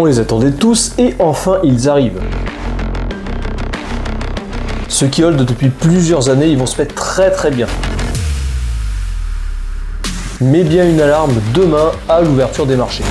On les attendait tous et enfin ils arrivent. Ceux qui holdent depuis plusieurs années, ils vont se mettre très bien. Mais bien une alarme demain à l'ouverture des marchés.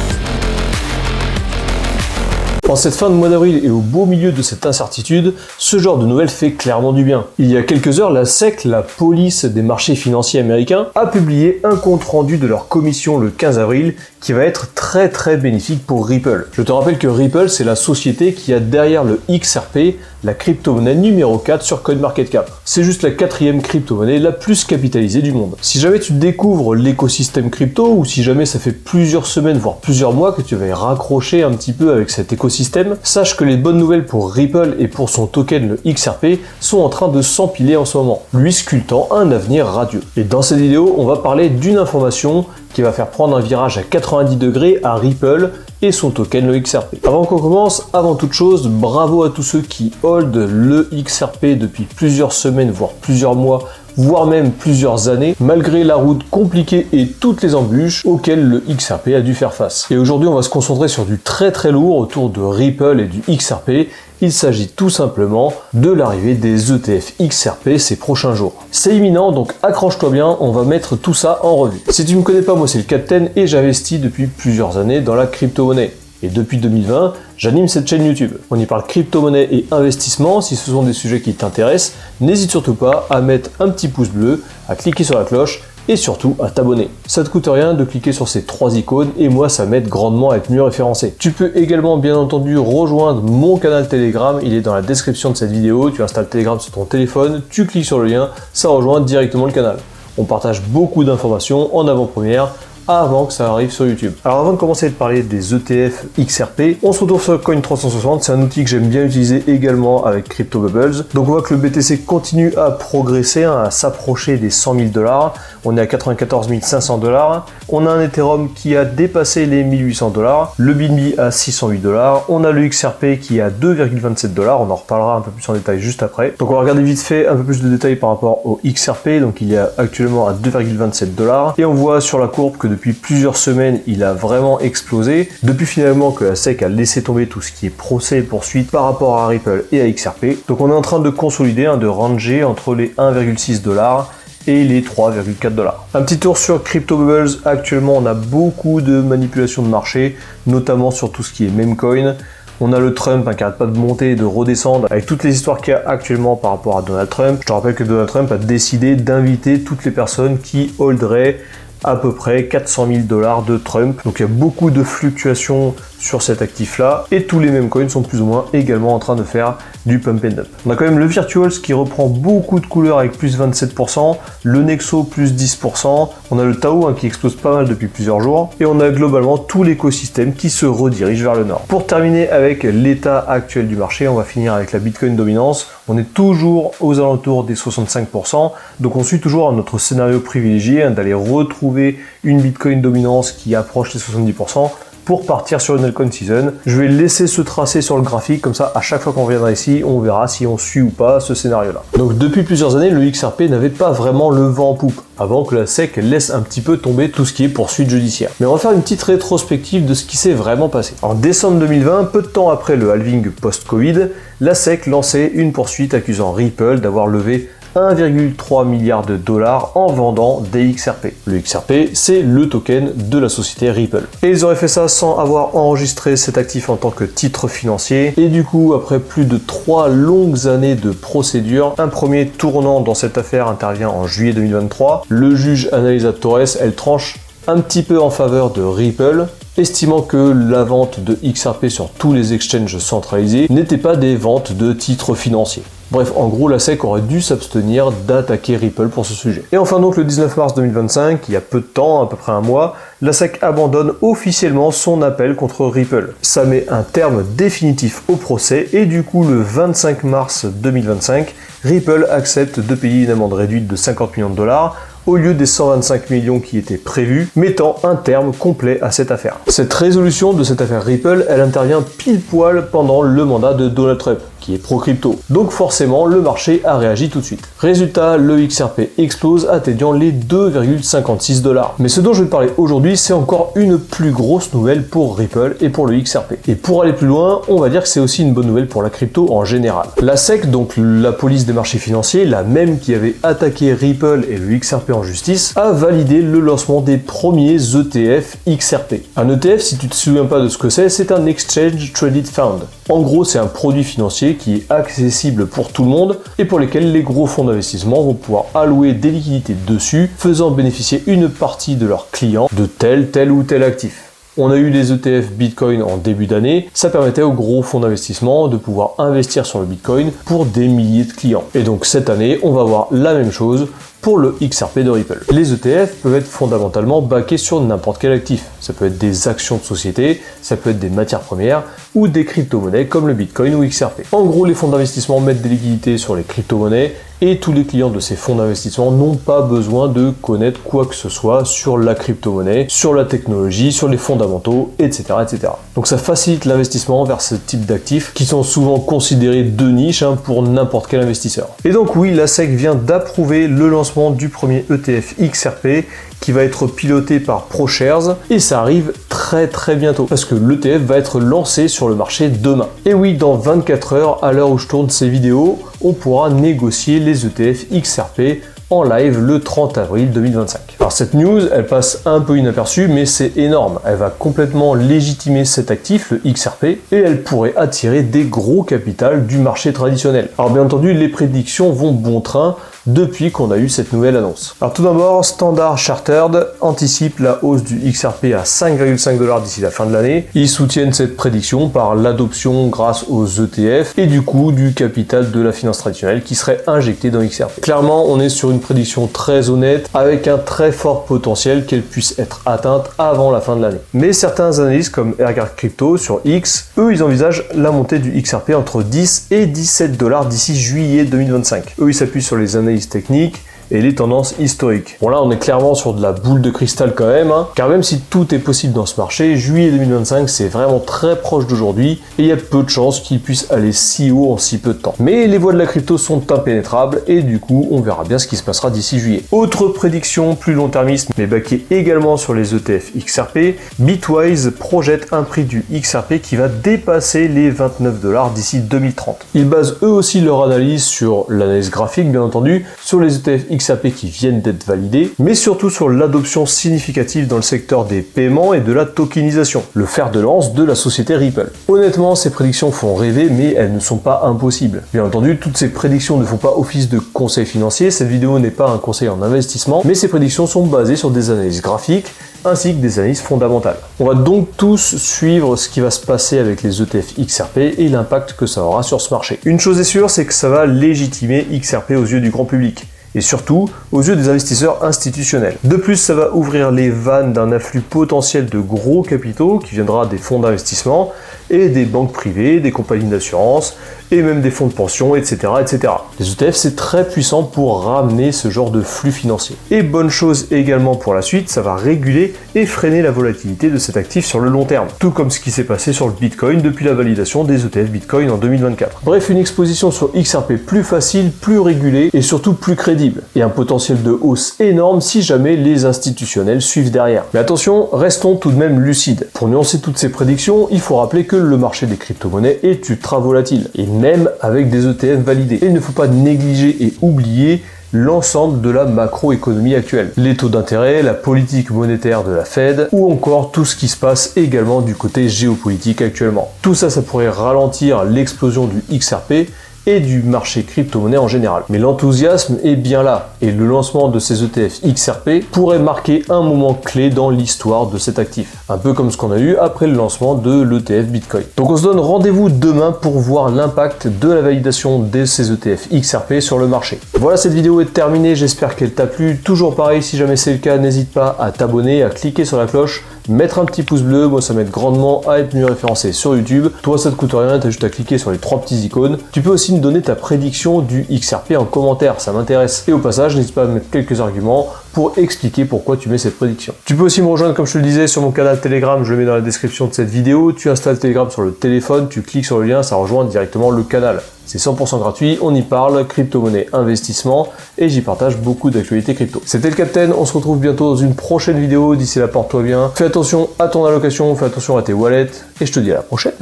En cette fin de mois d'avril et au beau milieu de cette incertitude, ce genre de nouvelles fait clairement du bien. Il y a quelques heures, la SEC, la police des marchés financiers américains, a publié un compte rendu de leur commission le 15 avril qui va être très bénéfique pour Ripple. Je te rappelle que Ripple, c'est la société qui a derrière le XRP, la crypto-monnaie numéro 4 sur CoinMarketCap. C'est juste la 4e crypto-monnaie la plus capitalisée du monde. Si jamais tu découvres l'écosystème crypto ou si jamais ça fait plusieurs semaines voire plusieurs mois que tu vas raccrocher un petit peu avec cet écosystème, sache que les bonnes nouvelles pour Ripple et pour son token le XRP sont en train de s'empiler en ce moment, lui sculptant un avenir radieux. Et dans cette vidéo, on va parler d'une information qui va faire prendre un virage à 90 degrés à Ripple et son token le XRP. Avant qu'on commence, avant toute chose, bravo à tous ceux qui hold le XRP depuis plusieurs semaines, voire plusieurs mois, voire même plusieurs années, malgré la route compliquée et toutes les embûches auxquelles le XRP a dû faire face. Et aujourd'hui, on va se concentrer sur du très lourd autour de Ripple et du XRP. Il s'agit tout simplement de l'arrivée des ETF XRP ces prochains jours. C'est imminent, donc accroche-toi bien, on va mettre tout ça en revue. Si tu ne me connais pas, moi c'est le Captain et j'investis depuis plusieurs années dans la crypto-monnaie. Et depuis 2020, j'anime cette chaîne YouTube. On y parle crypto-monnaie et investissement. Si ce sont des sujets qui t'intéressent, n'hésite surtout pas à mettre un petit pouce bleu, à cliquer sur la cloche et surtout à t'abonner. Ça te coûte rien de cliquer sur ces 3 icônes et moi ça m'aide grandement à être mieux référencé. Tu peux également bien entendu rejoindre mon canal Telegram, il est dans la description de cette vidéo, tu installes Telegram sur ton téléphone, tu cliques sur le lien, ça rejoint directement le canal. On partage beaucoup d'informations en avant-première avant que ça arrive sur YouTube. Alors avant de commencer à te parler des ETF XRP, on se retrouve sur Coin360, c'est un outil que j'aime bien utiliser également avec CryptoBubbles. Donc on voit que le BTC continue à progresser, à s'approcher des 100 000 $. On est à 94 500 $. On a un Ethereum qui a dépassé les 1800 $, le BNB à 608 $, on a le XRP qui est à 2,27 $, on en reparlera un peu plus en détail juste après. Donc on va regarder vite fait un peu plus de détails par rapport au XRP, donc il est actuellement à 2,27 $, et on voit sur la courbe que depuis plusieurs semaines, il a vraiment explosé. Depuis finalement que la SEC a laissé tomber tout ce qui est procès et poursuite par rapport à Ripple et à XRP. Donc on est en train de consolider, de ranger entre les 1,6 $ et les 3,4 $. Un petit tour sur CryptoBubbles. Actuellement, on a beaucoup de manipulations de marché, notamment sur tout ce qui est memecoin. On a le Trump qui n'arrête pas de monter et de redescendre avec toutes les histoires qu'il y a actuellement par rapport à Donald Trump. Je te rappelle que Donald Trump a décidé d'inviter toutes les personnes qui holderaient à peu près 400 000 $ de Trump. Donc il y a beaucoup de fluctuations sur cet actif là et tous les mêmes coins sont plus ou moins également en train de faire du pump and dump. On a quand même le Virtuals qui reprend beaucoup de couleurs avec plus 27%, le Nexo plus 10%, on a le Tao qui explose pas mal depuis plusieurs jours et on a globalement tout l'écosystème qui se redirige vers le nord. Pour terminer avec l'état actuel du marché, on va finir avec la Bitcoin dominance. On est toujours aux alentours des 65%, donc on suit toujours notre scénario privilégié d'aller retrouver une Bitcoin dominance qui approche les 70% pour partir sur une altcoin season. Je vais laisser ce tracé sur le graphique, comme ça à chaque fois qu'on reviendra ici, on verra si on suit ou pas ce scénario-là. Donc depuis plusieurs années, le XRP n'avait pas vraiment le vent en poupe, avant que la SEC laisse un petit peu tomber tout ce qui est poursuite judiciaire. Mais on va faire une petite rétrospective de ce qui s'est vraiment passé. En décembre 2020, peu de temps après le halving post-Covid, la SEC lançait une poursuite accusant Ripple d'avoir levé 1,3 milliard de dollars en vendant des XRP. Le XRP, c'est le token de la société Ripple. Et ils auraient fait ça sans avoir enregistré cet actif en tant que titre financier. Et du coup, après plus de 3 longues années de procédure, un premier tournant dans cette affaire intervient en juillet 2023. Le juge Annalisa Torres, elle tranche un petit peu en faveur de Ripple, estimant que la vente de XRP sur tous les exchanges centralisés n'était pas des ventes de titres financiers. Bref, en gros, la SEC aurait dû s'abstenir d'attaquer Ripple pour ce sujet. Et enfin donc, le 19 mars 2025, il y a peu de temps, à peu près un mois, la SEC abandonne officiellement son appel contre Ripple. Ça met un terme définitif au procès et du coup, le 25 mars 2025, Ripple accepte de payer une amende réduite de 50 millions de dollars au lieu des 125 millions qui étaient prévus, mettant un terme complet à cette affaire. Cette résolution de cette affaire Ripple, elle intervient pile poil pendant le mandat de Donald Trump. qui est pro-crypto. Donc forcément, le marché a réagi tout de suite. Résultat, le XRP explose, atteignant les 2,56 $. Mais ce dont je vais te parler aujourd'hui, c'est encore une plus grosse nouvelle pour Ripple et pour le XRP. Et pour aller plus loin, on va dire que c'est aussi une bonne nouvelle pour la crypto en général. La SEC, donc la police des marchés financiers, la même qui avait attaqué Ripple et le XRP en justice, a validé le lancement des premiers ETF XRP. Un ETF, si tu te souviens pas de ce que c'est un Exchange Traded Fund. En gros, c'est un produit financier qui est accessible pour tout le monde et pour lesquels les gros fonds d'investissement vont pouvoir allouer des liquidités dessus, faisant bénéficier une partie de leurs clients de tel ou tel actif. On a eu les ETF Bitcoin en début d'année, ça permettait aux gros fonds d'investissement de pouvoir investir sur le Bitcoin pour des milliers de clients. Et donc cette année, on va voir la même chose pour le XRP de Ripple. Les ETF peuvent être fondamentalement backés sur n'importe quel actif. Ça peut être des actions de société, ça peut être des matières premières ou des crypto-monnaies comme le Bitcoin ou XRP. En gros, les fonds d'investissement mettent des liquidités sur les crypto-monnaies et tous les clients de ces fonds d'investissement n'ont pas besoin de connaître quoi que ce soit sur la crypto-monnaie, sur la technologie, sur les fondamentaux, etc. etc. Donc ça facilite l'investissement vers ce type d'actifs qui sont souvent considérés de niche pour n'importe quel investisseur. Et donc oui, la SEC vient d'approuver le lancement du premier ETF XRP qui va être piloté par ProShares et ça arrive très bientôt parce que l'ETF va être lancé sur le marché demain. Et oui, dans 24 heures, à l'heure où je tourne ces vidéos, on pourra négocier les ETF XRP en live le 30 avril 2025. Alors cette news, elle passe un peu inaperçue, mais c'est énorme. Elle va complètement légitimer cet actif, le XRP, et elle pourrait attirer des gros capitals du marché traditionnel. Alors bien entendu, les prédictions vont bon train depuis qu'on a eu cette nouvelle annonce. Alors tout d'abord, Standard Chartered anticipe la hausse du XRP à 5,5 $ d'ici la fin de l'année. Ils soutiennent cette prédiction par l'adoption grâce aux ETF et du coup du capital de la finance traditionnelle qui serait injecté dans XRP. Clairement, on est sur une prédiction très honnête avec un très fort potentiel qu'elle puisse être atteinte avant la fin de l'année. Mais certains analystes comme Ergar Crypto sur X, eux ils envisagent la montée du XRP entre 10 et 17 $ d'ici juillet 2025. Eux ils s'appuient sur les analyses techniques et les tendances historiques. Bon là on est clairement sur de la boule de cristal quand même, car même si tout est possible dans ce marché, juillet 2025 c'est vraiment très proche d'aujourd'hui et il y a peu de chances qu'il puisse aller si haut en si peu de temps. Mais les voies de la crypto sont impénétrables et du coup on verra bien ce qui se passera d'ici juillet. Autre prédiction plus long-termiste mais baquée également sur les ETF XRP, Bitwise projette un prix du XRP qui va dépasser les 29 $ d'ici 2030. Ils basent eux aussi leur analyse sur l'analyse graphique bien entendu, sur les ETF XRP qui viennent d'être validés, mais surtout sur l'adoption significative dans le secteur des paiements et de la tokenisation, le fer de lance de la société Ripple. Honnêtement, ces prédictions font rêver, mais elles ne sont pas impossibles. Bien entendu, toutes ces prédictions ne font pas office de conseil financier, cette vidéo n'est pas un conseil en investissement, mais ces prédictions sont basées sur des analyses graphiques, ainsi que des analyses fondamentales. On va donc tous suivre ce qui va se passer avec les ETF XRP et l'impact que ça aura sur ce marché. Une chose est sûre, c'est que ça va légitimer XRP aux yeux du grand public. Et surtout aux yeux des investisseurs institutionnels. De plus, ça va ouvrir les vannes d'un afflux potentiel de gros capitaux qui viendra des fonds d'investissement et des banques privées, des compagnies d'assurance et même des fonds de pension, etc. etc. Les ETF, c'est très puissant pour ramener ce genre de flux financier. Et bonne chose également pour la suite, ça va réguler et freiner la volatilité de cet actif sur le long terme. Tout comme ce qui s'est passé sur le Bitcoin depuis la validation des ETF Bitcoin en 2024. Bref, une exposition sur XRP plus facile, plus régulée et surtout plus crédible. Et un potentiel de hausse énorme si jamais les institutionnels suivent derrière. Mais attention, restons tout de même lucides. Pour nuancer toutes ces prédictions, il faut rappeler que le marché des crypto-monnaies est ultra volatile. Et même avec des ETF validés. Et il ne faut pas négliger et oublier l'ensemble de la macroéconomie actuelle. Les taux d'intérêt, la politique monétaire de la Fed ou encore tout ce qui se passe également du côté géopolitique actuellement. Tout ça, ça pourrait ralentir l'explosion du XRP et du marché crypto-monnaie en général. Mais l'enthousiasme est bien là et le lancement de ces ETF XRP pourrait marquer un moment clé dans l'histoire de cet actif. Un peu comme ce qu'on a eu après le lancement de l'ETF Bitcoin. Donc on se donne rendez-vous demain pour voir l'impact de la validation de ces ETF XRP sur le marché. Voilà, cette vidéo est terminée, j'espère qu'elle t'a plu. Toujours pareil, si jamais c'est le cas, n'hésite pas à t'abonner, à cliquer sur la cloche, mettre un petit pouce bleu, moi ça m'aide grandement à être mieux référencé sur YouTube. Toi ça te coûte rien, t'as juste à cliquer sur les 3 petits icônes. Tu peux aussi me donner ta prédiction du XRP en commentaire, ça m'intéresse. Et au passage, n'hésite pas à mettre quelques arguments pour expliquer pourquoi tu mets cette prédiction. Tu peux aussi me rejoindre, comme je te le disais, sur mon canal Telegram, je le mets dans la description de cette vidéo. Tu installes Telegram sur le téléphone, tu cliques sur le lien, ça rejoint directement le canal. C'est 100% gratuit, on y parle, crypto-monnaie, investissement, et j'y partage beaucoup d'actualités crypto. C'était le Captain, on se retrouve bientôt dans une prochaine vidéo. D'ici là, porte-toi bien, fais attention à ton allocation, fais attention à tes wallets, et je te dis à la prochaine.